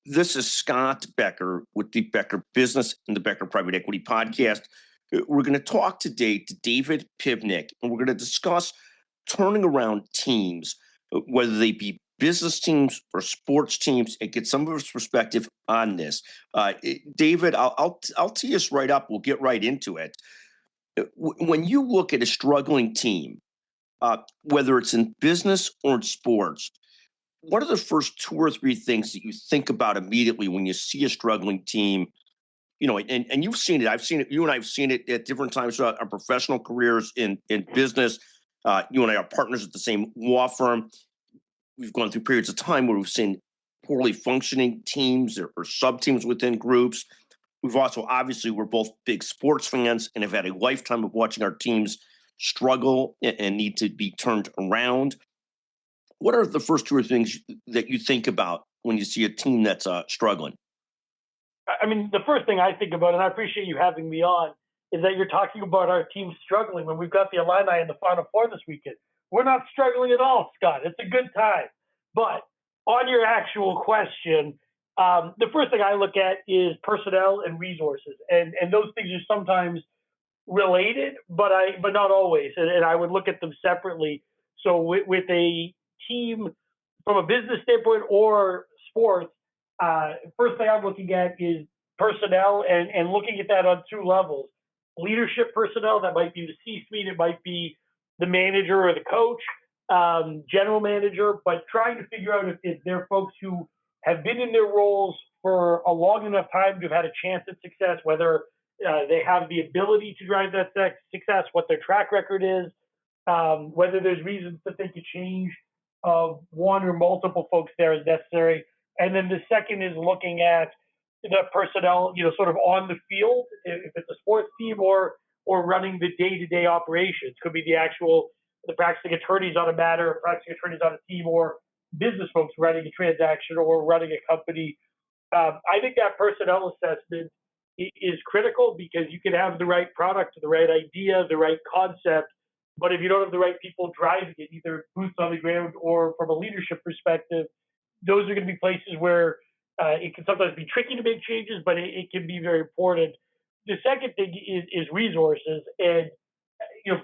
This is Scott Becker with the Becker Business and the Becker Private Equity Podcast. We're going to talk today to David Pivnick, and we're going to discuss turning around teams, whether they be business teams or sports teams, and get some of his perspective on this. David, I'll tee us right up. We'll get right into it. When you look at a struggling team, whether it's in business or in sports, what are the first two or three things that you think about immediately when you see a struggling team? And you've seen it. I've seen it. You and I have seen it at different times throughout our professional careers in business. You and I are partners at the same law firm. We've gone through periods of time where we've seen poorly functioning teams or sub teams within groups. We've also, obviously, we're both big sports fans and have had a lifetime of watching our teams struggle and need to be turned around. What are the first two or things that you think about when you see a team that's struggling? I mean, the first thing I think about, and I appreciate you having me on, is that you're talking about our team struggling when we've got the Illini in the Final Four this weekend. We're not struggling at all, Scott. It's a good time. But on your actual question, the first thing I look at is personnel and resources, and those things are sometimes related, but not always. And I would look at them separately. So with a team from a business standpoint or sports, first thing I'm looking at is personnel and looking at that on two levels. Leadership personnel, that might be the C-suite, it might be the manager or the coach, general manager, but trying to figure out if they're folks who have been in their roles for a long enough time to have had a chance at success, whether they have the ability to drive that success, what their track record is, whether there's reasons to think a change of one or multiple folks there is necessary. And then the second is looking at the personnel, sort of on the field, if it's a sports team or running the day-to-day operations. Could be the practicing attorneys on a matter, practicing attorneys on a team, or business folks running a transaction or running a company. I think that personnel assessment is critical because you can have the right product, the right idea, the right concept, but if you don't have the right people driving it, either boots on the ground or from a leadership perspective, those are going to be places where it can sometimes be tricky to make changes, but it can be very important. The second thing is resources, and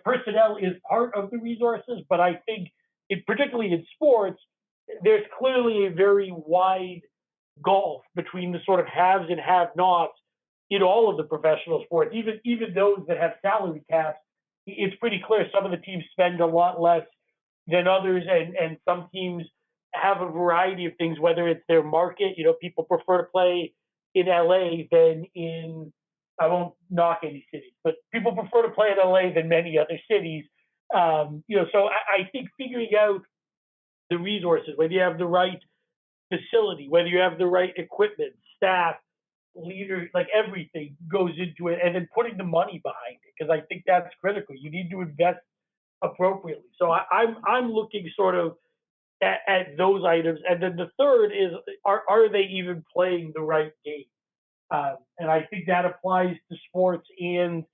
personnel is part of the resources, but I think, particularly in sports, there's clearly a very wide gulf between the sort of haves and have-nots in all of the professional sports, even those that have salary caps. It's pretty clear some of the teams spend a lot less than others, and some teams have a variety of things, whether it's their market. People prefer to play in LA than in, I won't knock any cities, but people prefer to play in LA than many other cities. So I think figuring out the resources, whether you have the right facility, whether you have the right equipment, staff, leaders, like everything goes into it, and then putting the money behind it, because I think that's critical. You need to invest appropriately. So I'm looking sort of at those items. And then the third is, are they even playing the right game? And I think that applies to sports and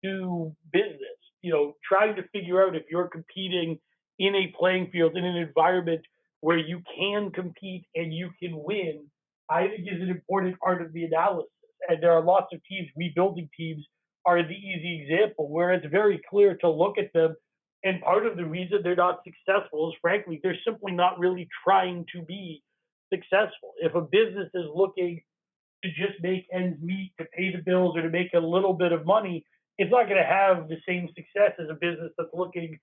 to business. Trying to figure out if you're competing in a playing field, in an environment where you can compete and you can win, I think is an important part of the analysis. And there are lots of teams, rebuilding teams are the easy example, where it's very clear to look at them. And part of the reason they're not successful is, frankly, they're simply not really trying to be successful. If a business is looking to just make ends meet, to pay the bills, or to make a little bit of money, it's not going to have the same success as a business that's looking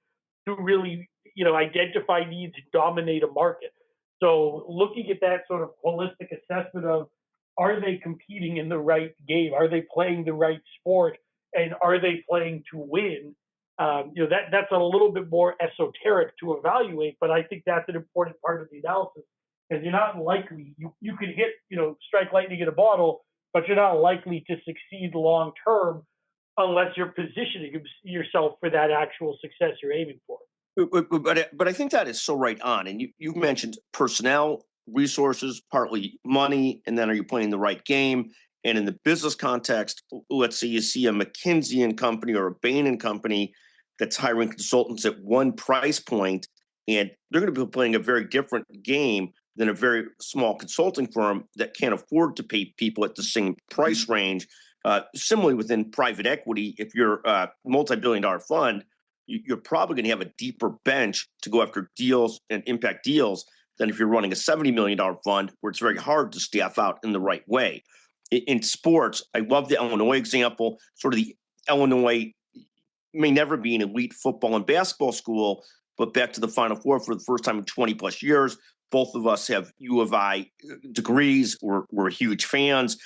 to really, identify needs and dominate a market. So looking at that sort of holistic assessment of, are they competing in the right game? Are they playing the right sport? And are they playing to win? That's a little bit more esoteric to evaluate, but I think that's an important part of the analysis, because you're not likely, you could hit, strike lightning in a bottle, but you're not likely to succeed long term unless you're positioning yourself for that actual success you're aiming for. But I think that is so right on. And you've mentioned personnel, resources, partly money, and then are you playing the right game? And in the business context, let's say you see a McKinsey and Company or a Bain and Company that's hiring consultants at one price point, and they're going to be playing a very different game than a very small consulting firm that can't afford to pay people at the same price range. Similarly, within private equity, if you're a multi-billion-dollar fund, you're probably going to have a deeper bench to go after deals and impact deals than if you're running a $70 million fund where it's very hard to staff out in the right way. In sports, I love the Illinois example. Sort of the Illinois may never be an elite football and basketball school, but back to the Final Four for the first time in 20 plus years. Both of us have U of I degrees. We're huge fans,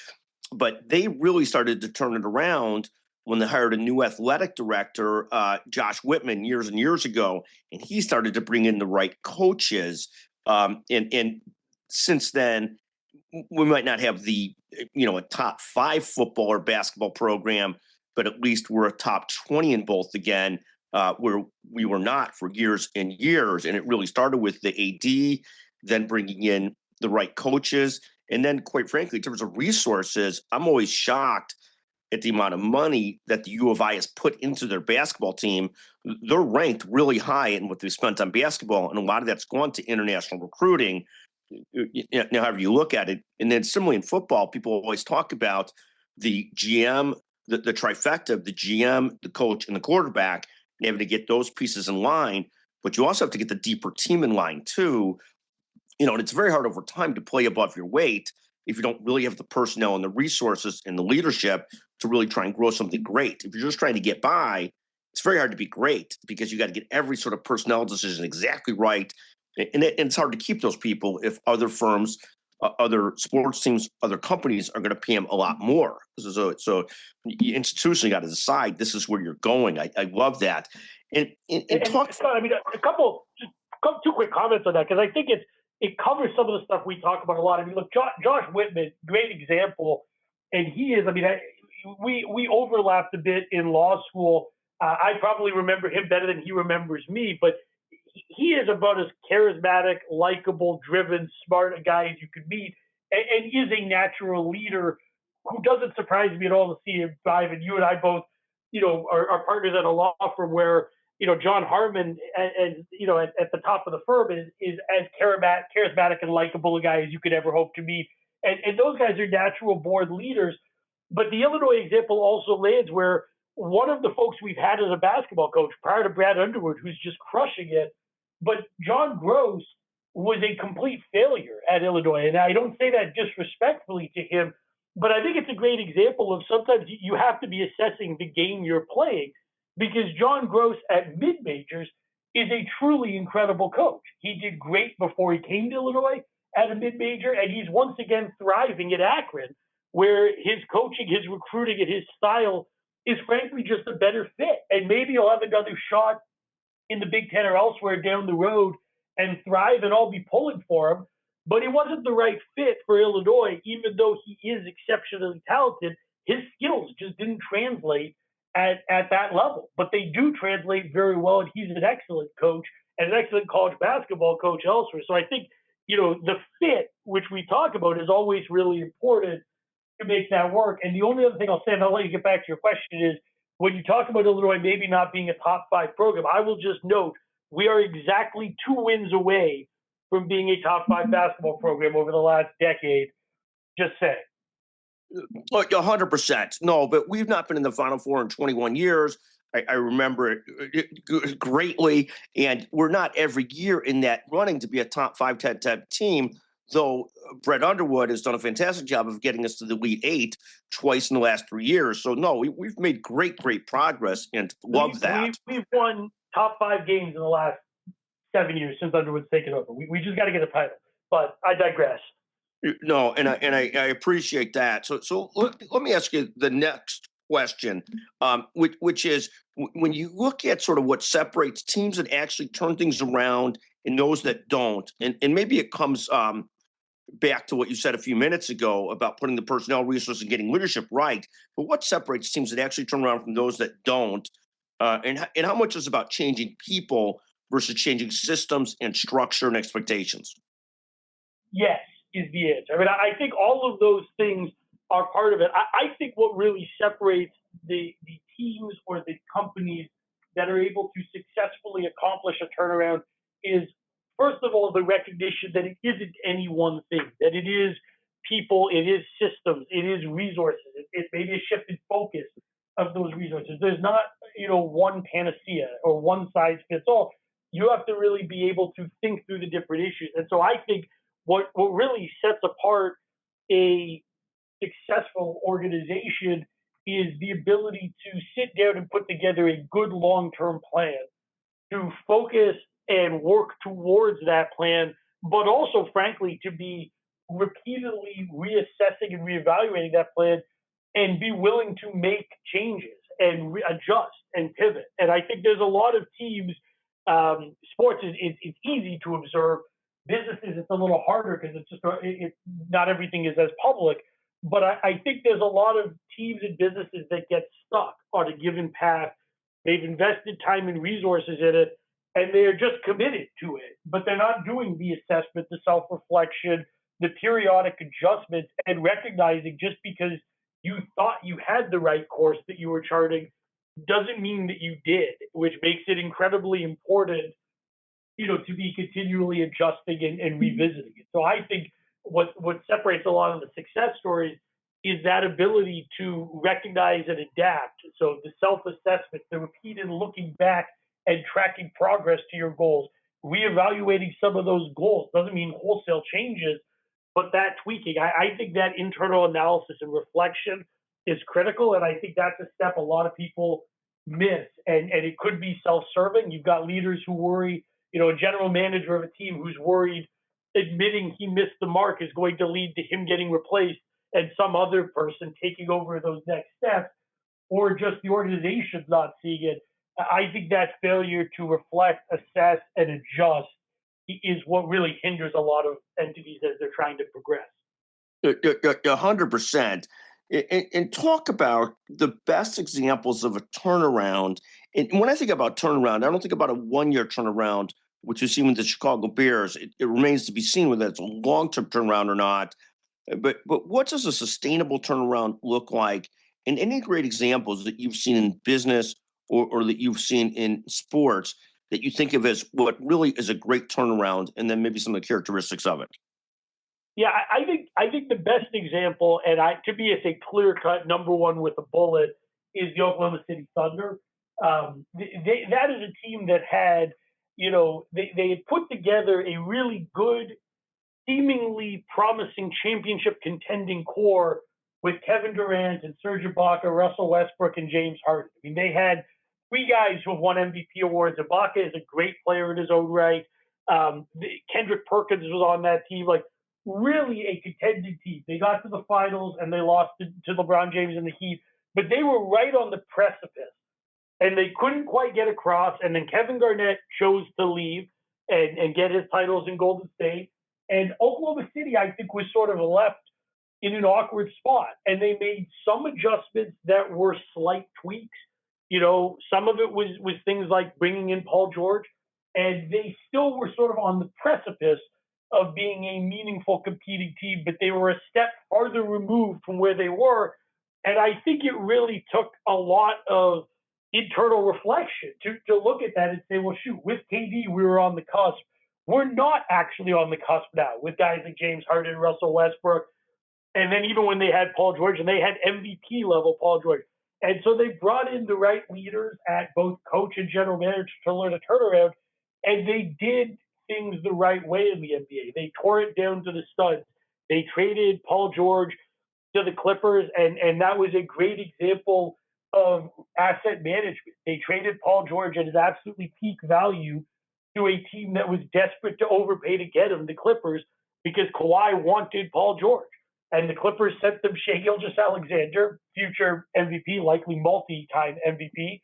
but they really started to turn it around when they hired a new athletic director, Josh Whitman, years and years ago, and he started to bring in the right coaches. And since then, we might not have a top 5 football or basketball program, but at least we're a top 20 in both again, where we were not for years and years. And it really started with the AD, then bringing in the right coaches. And then, quite frankly, in terms of resources, I'm always shocked at the amount of money that the U of I has put into their basketball team. They're ranked really high in what they've spent on basketball, and a lot of that's gone to international recruiting. However you look at it. And then similarly in football, people always talk about the GM, the trifecta of the GM, the coach, and the quarterback, and having to get those pieces in line. But you also have to get the deeper team in line too. And it's very hard over time to play above your weight if you don't really have the personnel and the resources and the leadership to really try and grow something great. If you're just trying to get by, it's very hard to be great because you got to get every sort of personnel decision exactly right. And it's hard to keep those people if other firms, other sports teams, other companies are going to pay them a lot more. So you institutionally got to decide this is where you're going. I love that. And talk. Scott, I mean, two quick comments on that, because I think it covers some of the stuff we talk about a lot. I mean, look, Josh Whitman, great example, and he is. I mean, we overlapped a bit in law school. I probably remember him better than he remembers me, but he is about as charismatic, likable, driven, smart a guy as you could meet, and is a natural leader who doesn't surprise me at all to see him thrive. And you and I both, are partners at a law firm where, John Harmon, and at the top of the firm is as charismatic and likable a guy as you could ever hope to meet. And those guys are natural born leaders. But the Illinois example also lands where one of the folks we've had as a basketball coach prior to Brad Underwood, who's just crushing it, but John Gross was a complete failure at Illinois. And I don't say that disrespectfully to him, but I think it's a great example of sometimes you have to be assessing the game you're playing, because John Gross at mid-majors is a truly incredible coach. He did great before he came to Illinois at a mid-major, and he's once again thriving at Akron, where his coaching, his recruiting, and his style is frankly just a better fit. And maybe he'll have another shot in the Big Ten or elsewhere down the road and thrive, and I'll be pulling for him. But he wasn't the right fit for Illinois, even though he is exceptionally talented. His skills just didn't translate at that level. But they do translate very well, and he's an excellent coach and an excellent college basketball coach elsewhere. So I think, the fit, which we talk about, is always really important to make that work. And the only other thing I'll say, and I'll let you get back to your question, is when you talk about Illinois maybe not being a top 5 program, I will just note we are exactly 2 wins away from being a top 5 basketball program over the last decade. Just saying. 100%. No, but we've not been in the Final Four in 21 years. I remember it greatly, and we're not every year in that running to be a top 5 type team, though Brett Underwood has done a fantastic job of getting us to the Elite 8 twice in the last 3 years. So, no, we've made great progress, and love that. We've won top 5 games in the last 7 years since Underwood's taken over. We just got to get a title, but I digress. No, and I appreciate that. So let me ask you the next question, which is when you look at sort of what separates teams that actually turn things around and those that don't, and maybe it comes back to what you said a few minutes ago about putting the personnel resources and getting leadership right, but what separates teams that actually turn around from those that don't, and how much is about changing people versus changing systems and structure and expectations? Yes, is the answer. I mean, I think all of those things are part of it. I think what really separates the teams or the companies that are able to successfully accomplish a turnaround is first of all, the recognition that it isn't any one thing, that it is people, it is systems, it is resources, it may be a shift in focus of those resources. There's not, one panacea or one size fits all. You have to really be able to think through the different issues. And so I think what really sets apart a successful organization is the ability to sit down and put together a good long-term plan, to focus and work towards that plan, but also, frankly, to be repeatedly reassessing and reevaluating that plan and be willing to make changes and adjust and pivot. And I think there's a lot of teams, sports it's easy to observe. Businesses, it's a little harder because not everything is as public. But I think there's a lot of teams and businesses that get stuck on a given path. They've invested time and resources in it, and they're just committed to it. But they're not doing the assessment, the self-reflection, the periodic adjustments, and recognizing just because you thought you had the right course that you were charting doesn't mean that you did, which makes it incredibly important, to be continually adjusting and revisiting it. So I think what separates a lot of the success stories is that ability to recognize and adapt. So the self-assessment, the repeated looking back and tracking progress to your goals, reevaluating some of those goals. Doesn't mean wholesale changes, but that tweaking. I think that internal analysis and reflection is critical, and I think that's a step a lot of people miss, and it could be self-serving. You've got leaders who worry, a general manager of a team who's worried admitting he missed the mark is going to lead to him getting replaced and some other person taking over those next steps, or just the organization's not seeing it. I think that failure to reflect, assess, and adjust is what really hinders a lot of entities as they're trying to progress. 100%. And talk about the best examples of a turnaround. And when I think about turnaround, I don't think about a one-year turnaround, which we've seen with the Chicago Bears. It remains to be seen whether it's a long-term turnaround or not. But what does a sustainable turnaround look like? And any great examples that you've seen in business or that you've seen in sports that you think of as what really is a great turnaround, and then maybe some of the characteristics of it? Yeah, I think the best example, and to me it's a clear cut number one with a bullet, is the Oklahoma City Thunder. That is a team that had, they had put together a really good, seemingly promising championship contending core with Kevin Durant and Serge Ibaka, Russell Westbrook, and James Harden. I mean, they had three guys who have won MVP awards. Ibaka is a great player in his own right. Kendrick Perkins was on that team. Like, really a contending team. They got to the finals and they lost to LeBron James and the Heat, but they were right on the precipice and they couldn't quite get across. And then Kevin Garnett chose to leave and get his titles in Golden State. And Oklahoma City, I think, was sort of left in an awkward spot. And they made some adjustments that were slight tweaks. Some of it was things like bringing in Paul George, and they still were sort of on the precipice of being a meaningful competing team, but they were a step farther removed from where they were. And I think it really took a lot of internal reflection to look at that and say, well, shoot, with KD, we were on the cusp. We're not actually on the cusp now with guys like James Harden, Russell Westbrook. And then even when they had Paul George, and they had MVP level Paul George. And so they brought in the right leaders at both coach and general manager to learn a turnaround. And they did things the right way in the NBA. They tore it down to the studs. They traded Paul George to the Clippers, and that was a great example of asset management. They traded Paul George at his absolutely peak value to a team that was desperate to overpay to get him, the Clippers, because Kawhi wanted Paul George. And the Clippers sent them Shai Gilgeous-Alexander, future MVP, likely multi-time MVP,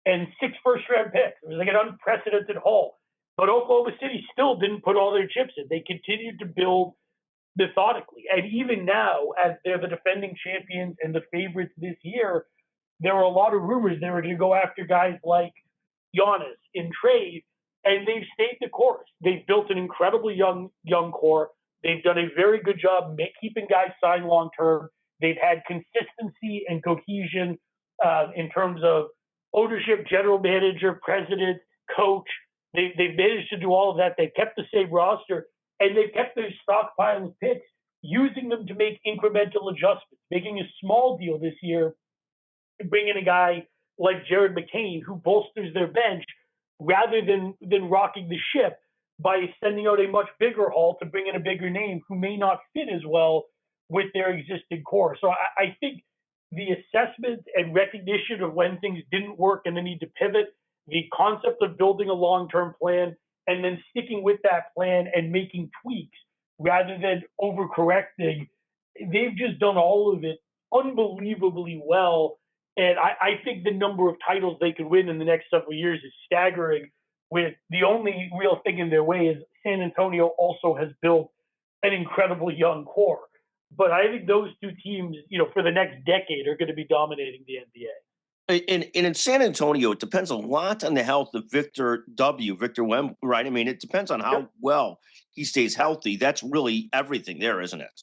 and 6 first-round picks. It was like an unprecedented haul. But Oklahoma City still didn't put all their chips in. They continued to build methodically. And even now, as they're the defending champions and the favorites this year, there were a lot of rumors they were going to go after guys like Giannis in trade, and they've stayed the course. They've built an incredibly young core. They've done a very good job keeping guys signed long-term. They've had consistency and cohesion in terms of ownership, general manager, president, coach, They've managed to do all of that. They've kept the same roster, and they've kept their stockpile of picks, using them to make incremental adjustments, making a small deal this year, bring in a guy like Jared McCain who bolsters their bench rather than rocking the ship by sending out a much bigger haul to bring in a bigger name who may not fit as well with their existing core. So I think the assessment and recognition of when things didn't work and the need to pivot, the concept of building a long-term plan and then sticking with that plan and making tweaks rather than overcorrecting, they've just done all of it unbelievably well. And I think the number of titles they could win in the next several years is staggering. With the only real thing in their way is San Antonio also has built an incredible young core. But I think those two teams, for the next decade, are going to be dominating the NBA. And in San Antonio, it depends a lot on the health of Victor Wem, right? I mean, it depends on how well he stays healthy. That's really everything there, isn't it?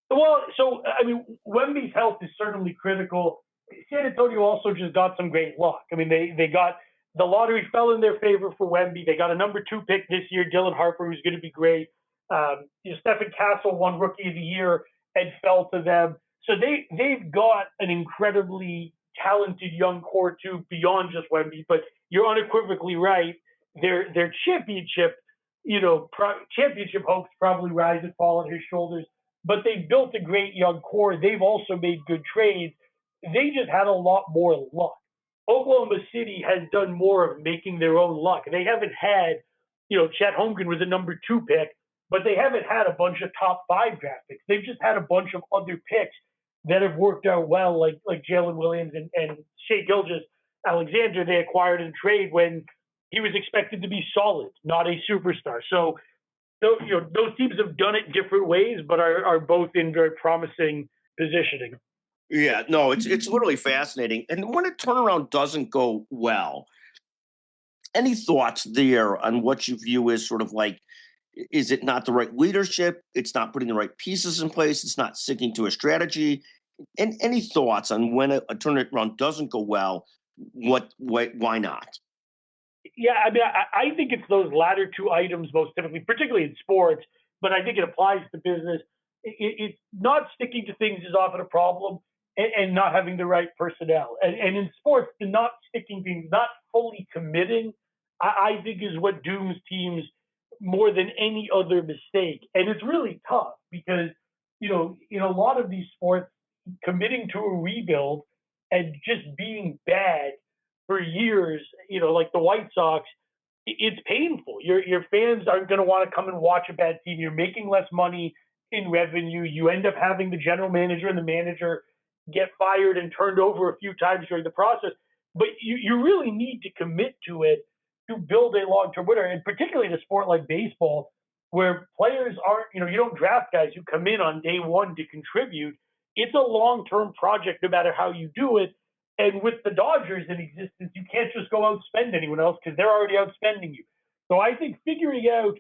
Well, so, I mean, Wemby's health is certainly critical. San Antonio also just got some great luck. I mean, they got the lottery fell in their favor for Wemby. They got a number 2 pick this year, Dylan Harper, who's going to be great. Stephen Castle won Rookie of the Year and fell to them. So they've got an incredibly talented young core too, beyond just Wemby. But you're unequivocally right. Their championship, championship hopes probably rise and fall on his shoulders. But they've built a great young core. They've also made good trades. They just had a lot more luck. Oklahoma City has done more of making their own luck. They haven't had, Chet Holmgren was a number 2 pick, but they haven't had a bunch of top 5 draft picks. They've just had a bunch of other picks that have worked out well, like Jalen Williams and Shea Gilgeous-Alexander they acquired in trade when he was expected to be solid, not a superstar. So, those teams have done it different ways, but are both in very promising positioning. Yeah, no, it's literally fascinating. And when a turnaround doesn't go well, any thoughts there on what you view as sort of like, is it not the right leadership? It's not putting the right pieces in place. It's not sticking to a strategy. And any thoughts on when a turnaround doesn't go well? Why not? Yeah, I mean, I think it's those latter 2 items most typically, particularly in sports, but I think it applies to business. It's not sticking to things is often a problem, and not having the right personnel. And in sports, the not sticking things, not fully committing, I think is what dooms teams more than any other mistake. And it's really tough because, in a lot of these sports, committing to a rebuild and just being bad for years, like the White Sox, it's painful. Your fans aren't going to want to come and watch a bad team. You're making less money in revenue. You end up having the general manager and the manager get fired and turned over a few times during the process. But you really need to commit to it to build a long-term winner, and particularly in a sport like baseball, where players aren't, you don't draft guys who come in on day one to contribute. It's a long-term project no matter how you do it. And with the Dodgers in existence, you can't just go outspend anyone else because they're already outspending you. So I think figuring out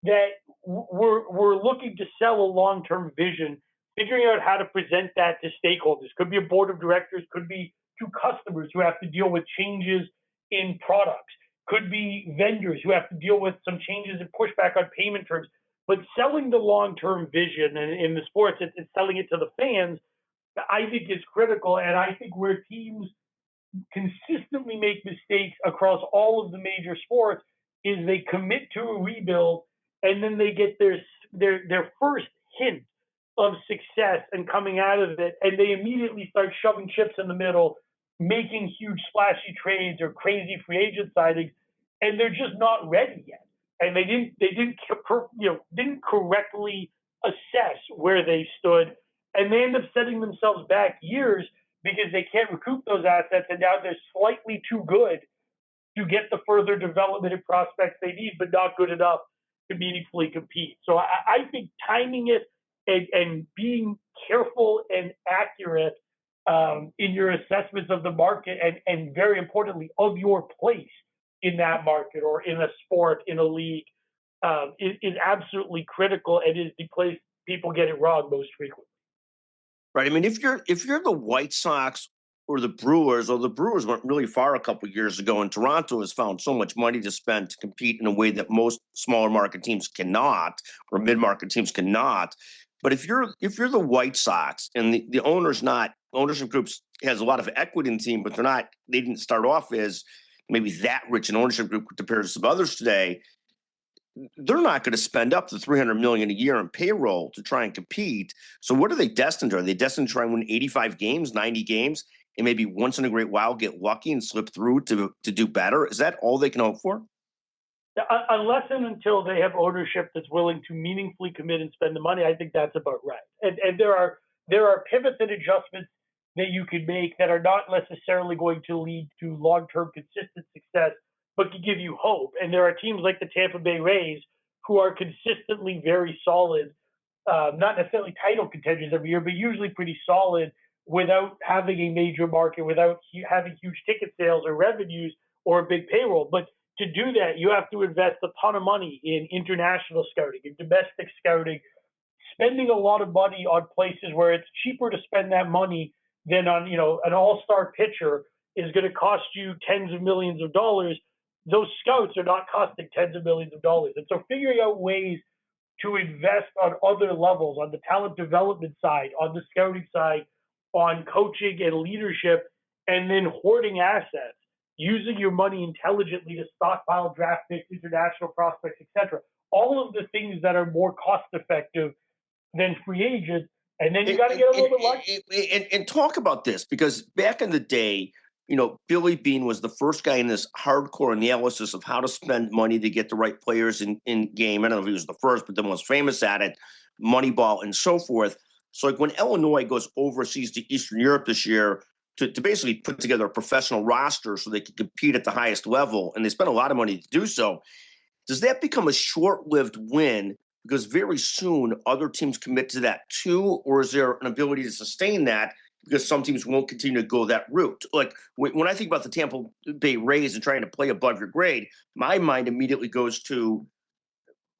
that we're looking to sell a long-term vision, figuring out how to present that to stakeholders, could be a board of directors, could be to customers who have to deal with changes in products, could be vendors who have to deal with some changes in pushback on payment terms. But selling the long-term vision, and in the sports, it's selling it to the fans, I think is critical. And I think where teams consistently make mistakes across all of the major sports is they commit to a rebuild and then they get their first hint of success and coming out of it, and they immediately start shoving chips in the middle, making huge splashy trades or crazy free agent signings, and they're just not ready yet. And they didn't correctly assess where they stood, and they end up setting themselves back years because they can't recoup those assets, and now they're slightly too good to get the further development and prospects they need, but not good enough to meaningfully compete. So I think timing it and being careful and accurate in your assessments of the market and very importantly of your place in that market or in a sport, in a league, is absolutely critical and is the place people get it wrong most frequently. Right. I mean, if you're the White Sox or the Brewers, or the Brewers went really far a couple of years ago, and Toronto has found so much money to spend to compete in a way that most smaller market teams cannot, or mid market teams cannot. But if you're the White Sox and the ownership groups has a lot of equity in the team, but they didn't start off as maybe that rich an ownership group compared to some others today, they're not going to spend up to $300 million a year in payroll to try and compete. So what are they destined to? Are they destined to try and win 85 games, 90 games, and maybe once in a great while get lucky and slip through to do better? Is that all they can hope for? Unless and until they have ownership that's willing to meaningfully commit and spend the money, I think that's about right. And there are pivots and adjustments that you can make that are not necessarily going to lead to long-term consistent success, but can give you hope. And there are teams like the Tampa Bay Rays who are consistently very solid, not necessarily title contenders every year, but usually pretty solid without having a major market, without having huge ticket sales or revenues or a big payroll. But to do that, you have to invest a ton of money in international scouting and domestic scouting, spending a lot of money on places where it's cheaper to spend that money than on, an all-star pitcher is going to cost you tens of millions of dollars. Those scouts are not costing tens of millions of dollars. And so figuring out ways to invest on other levels, on the talent development side, on the scouting side, on coaching and leadership, and then hoarding assets, using your money intelligently to stockpile draft picks, international prospects, etc. All of the things that are more cost effective than free agents. And then you got to get a little bit lucky. And talk about this, because back in the day, Billy Beane was the first guy in this hardcore analysis of how to spend money to get the right players in game. I don't know if he was the first, but the most famous at it, Moneyball and so forth. So like when Illinois goes overseas to Eastern Europe this year to basically put together a professional roster so they can compete at the highest level, and they spent a lot of money to do so, does that become a short-lived win because very soon other teams commit to that too? Or is there an ability to sustain that because some teams won't continue to go that route? Like when I think about the Tampa Bay Rays and trying to play above your grade, my mind immediately goes to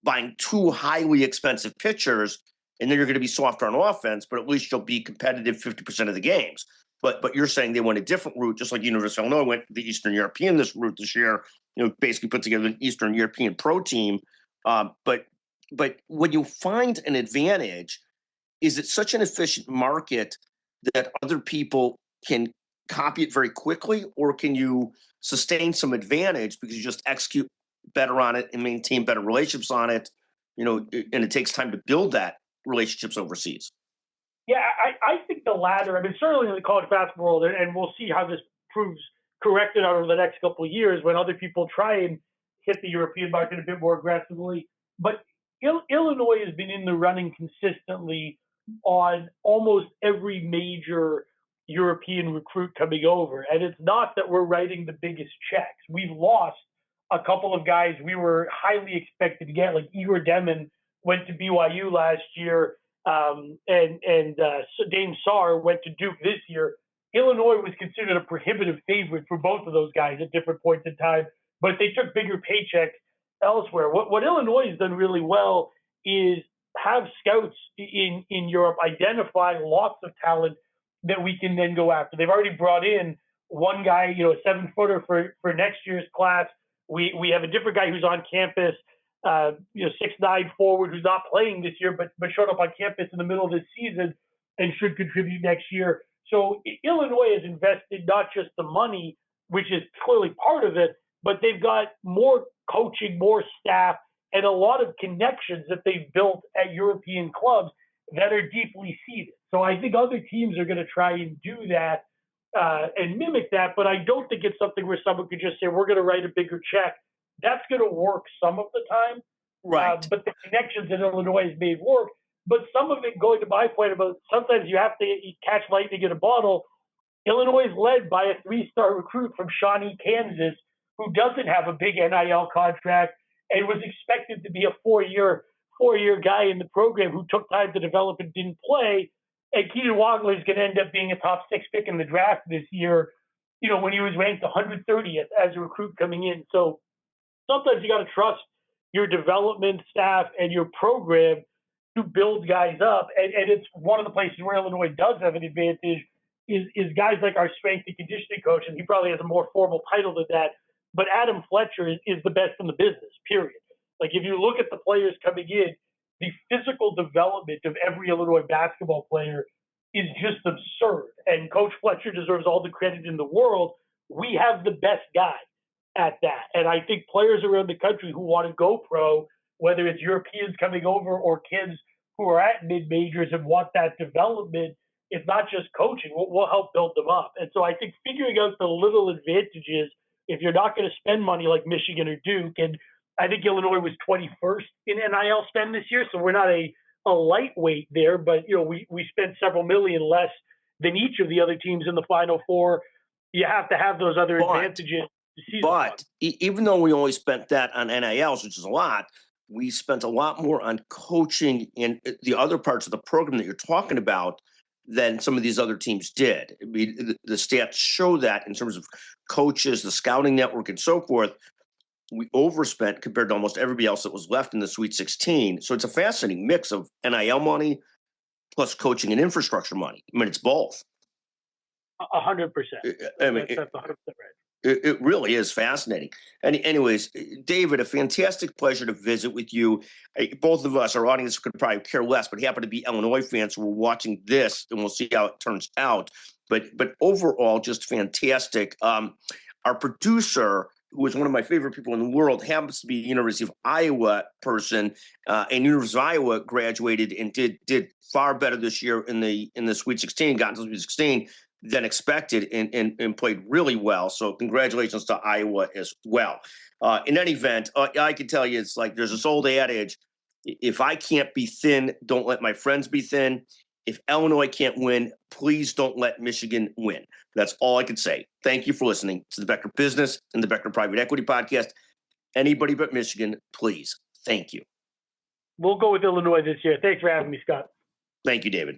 buying two highly expensive pitchers, and then you're going to be softer on offense, but at least you'll be competitive 50% of the games. But you're saying they went a different route, just like University of Illinois went the Eastern European route this year. Basically put together an Eastern European pro team. But when you find an advantage, is it such an efficient market that other people can copy it very quickly, or can you sustain some advantage because you just execute better on it and maintain better relationships on it? And it takes time to build that relationships overseas. Yeah, I think the latter. I mean, certainly in the college basketball world, and we'll see how this proves corrected over the next couple of years when other people try and hit the European market a bit more aggressively. But Illinois has been in the running consistently on almost every major European recruit coming over. And it's not that we're writing the biggest checks. We've lost a couple of guys we were highly expected to get, like Igor Demon went to BYU last year, and Dame Sarr went to Duke this year. Illinois was considered a prohibitive favorite for both of those guys at different points in time, but they took bigger paychecks elsewhere. What Illinois has done really well is have scouts in Europe identify lots of talent that we can then go after. They've already brought in one guy, a 7-footer for next year's class. We have a different guy who's on campus, 6'9" forward who's not playing this year, but showed up on campus in the middle of this season and should contribute next year. So Illinois has invested not just the money, which is clearly part of it, but they've got more coaching, more staff, and a lot of connections that they've built at European clubs that are deeply seated. So I think other teams are going to try and do that and mimic that, but I don't think it's something where someone could just say, we're going to write a bigger check. That's going to work some of the time. Right. But the connections in Illinois has made work. But some of it, going to my point about sometimes you have to catch lightning in a bottle. Illinois is led by a 3-star recruit from Shawnee, Kansas, who doesn't have a big NIL contract and was expected to be a four-year guy in the program who took time to develop and didn't play. And Keaton Wagler is going to end up being a top 6 pick in the draft this year, when he was ranked 130th as a recruit coming in. So sometimes you got to trust your development staff and your program to build guys up. And it's one of the places where Illinois does have an advantage is guys like our strength and conditioning coach, and he probably has a more formal title than that. But Adam Fletcher is the best in the business, period. Like, if you look at the players coming in, the physical development of every Illinois basketball player is just absurd. And Coach Fletcher deserves all the credit in the world. We have the best guy at that. And I think players around the country who want to go pro, whether it's Europeans coming over or kids who are at mid-majors and want that development, it's not just coaching. We'll help build them up. And so I think figuring out the little advantages, if you're not going to spend money like Michigan or Duke, and I think Illinois was 21st in NIL spend this year, so we're not a lightweight there, but we spent several million less than each of the other teams in the Final Four. You have to have those other advantages. But even though we only spent that on NILs, which is a lot, we spent a lot more on coaching and the other parts of the program that you're talking about than some of these other teams did. I mean, the stats show that in terms of coaches, the scouting network, and so forth. We overspent compared to almost everybody else that was left in the Sweet 16. So it's a fascinating mix of NIL money plus coaching and infrastructure money. I mean, it's both. 100%. I mean, that's 100% right. It really is fascinating. And anyways, David, a fantastic pleasure to visit with you. Both of us, our audience could probably care less, but happen to be Illinois fans who are watching this, and we'll see how it turns out. But overall, just fantastic. Our producer, who is one of my favorite people in the world, happens to be a University of Iowa person, and University of Iowa graduated and did far better this year in the Sweet 16, got into the Sweet 16 than expected, and played really well. So congratulations to Iowa as well. In any event, I can tell you, it's like there's this old adage: if I can't be thin, don't let my friends be thin. If Illinois can't win, please don't let Michigan win. That's all I can say. Thank you for listening to the Becker Business and the Becker Private Equity Podcast. Anybody but Michigan, please. Thank you. We'll go with Illinois this year. Thanks for having me, Scott. Thank you, David.